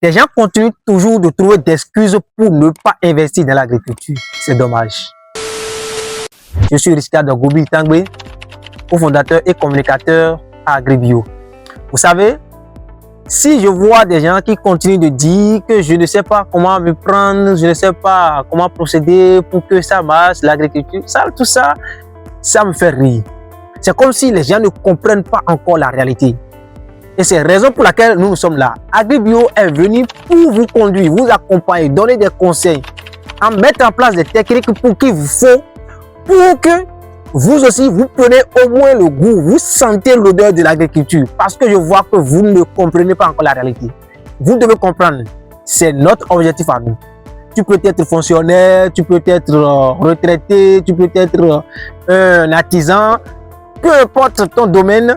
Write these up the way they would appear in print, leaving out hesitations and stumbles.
Les gens continuent toujours de trouver des excuses pour ne pas investir dans l'agriculture. C'est dommage. Je suis Richard Gobi Tangbe, cofondateur et communicateur à Agribio. Vous savez, si je vois des gens qui continuent de dire que je ne sais pas comment me prendre, je ne sais pas comment procéder pour que ça marche, l'agriculture, tout ça, ça me fait rire. C'est comme si les gens ne comprennent pas encore la réalité. Et c'est la raison pour laquelle nous sommes là. Agribio est venu pour vous conduire, vous accompagner, donner des conseils, en mettre en place des techniques pour qu'il vous faut, pour que vous aussi, vous prenez au moins le goût, vous sentez l'odeur de l'agriculture. Parce que je vois que vous ne comprenez pas encore la réalité. Vous devez comprendre, c'est notre objectif à nous. Tu peux être fonctionnaire, tu peux être retraité, tu peux être un artisan, peu importe ton domaine,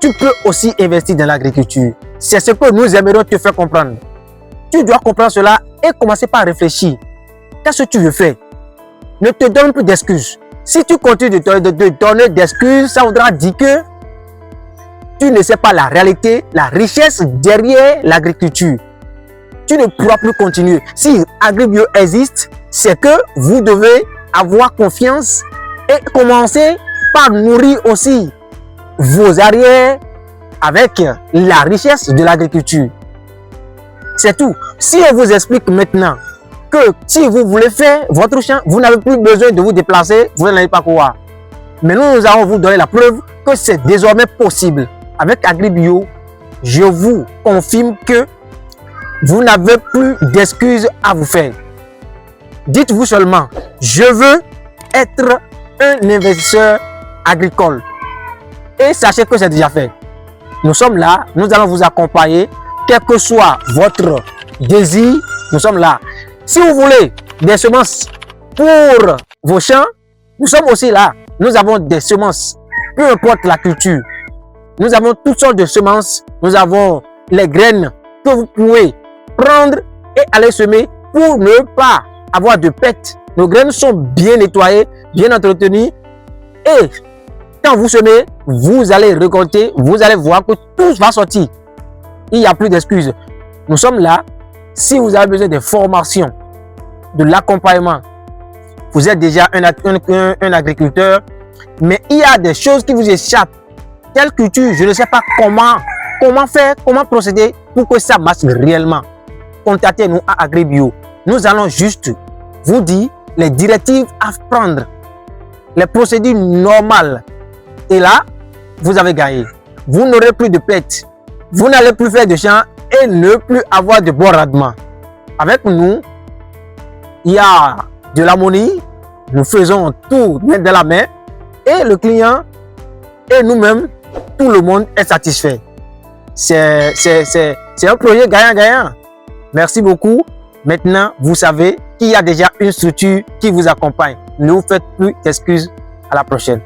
tu peux aussi investir dans l'agriculture. C'est ce que nous aimerions te faire comprendre. Tu dois comprendre cela et commencer par réfléchir. Qu'est-ce que tu veux faire? Ne te donne plus d'excuses. Si tu continues de donner des excuses, ça voudra dire que tu ne sais pas la réalité, la richesse derrière l'agriculture. Tu ne pourras plus continuer. Si Agribio existe, c'est que vous devez avoir confiance et commencer par nourrir aussi vos arrières avec la richesse de l'agriculture. C'est tout. Si on vous explique maintenant que si vous voulez faire votre champ, vous n'avez plus besoin de vous déplacer, vous n'allez pas pouvoir. Mais nous allons vous donner la preuve que c'est désormais possible. Avec Agribio, je vous confirme que vous n'avez plus d'excuses à vous faire. Dites-vous seulement, je veux être un investisseur agricole. Et sachez que c'est déjà fait. Nous sommes là, nous allons vous accompagner, quel que soit votre désir, nous sommes là. Si vous voulez des semences pour vos champs, nous sommes aussi là. Nous avons des semences, peu importe la culture. Nous avons toutes sortes de semences. Nous avons les graines que vous pouvez prendre et aller semer pour ne pas avoir de pertes. Nos graines sont bien nettoyées, bien entretenues. Et quand vous semez, vous allez récolter, vous allez voir que tout va sortir. Il n'y a plus d'excuses. Nous sommes là. Si vous avez besoin de formation, de l'accompagnement, vous êtes déjà un agriculteur, mais il y a des choses qui vous échappent. Telle culture, je ne sais pas comment faire, comment procéder pour que ça marche réellement. Contactez-nous à Agribio. Nous allons juste vous dire les directives à prendre, les procédures normales. Et là, vous avez gagné. Vous n'aurez plus de pertes. Vous n'allez plus faire de champs et ne plus avoir de bon rendement. Avec nous, il y a de l'harmonie. Nous faisons tout main dans la main. Et le client et nous-mêmes, tout le monde est satisfait. C'est un projet gagnant-gagnant. Merci beaucoup. Maintenant, vous savez qu'il y a déjà une structure qui vous accompagne. Ne vous faites plus d'excuses. À la prochaine.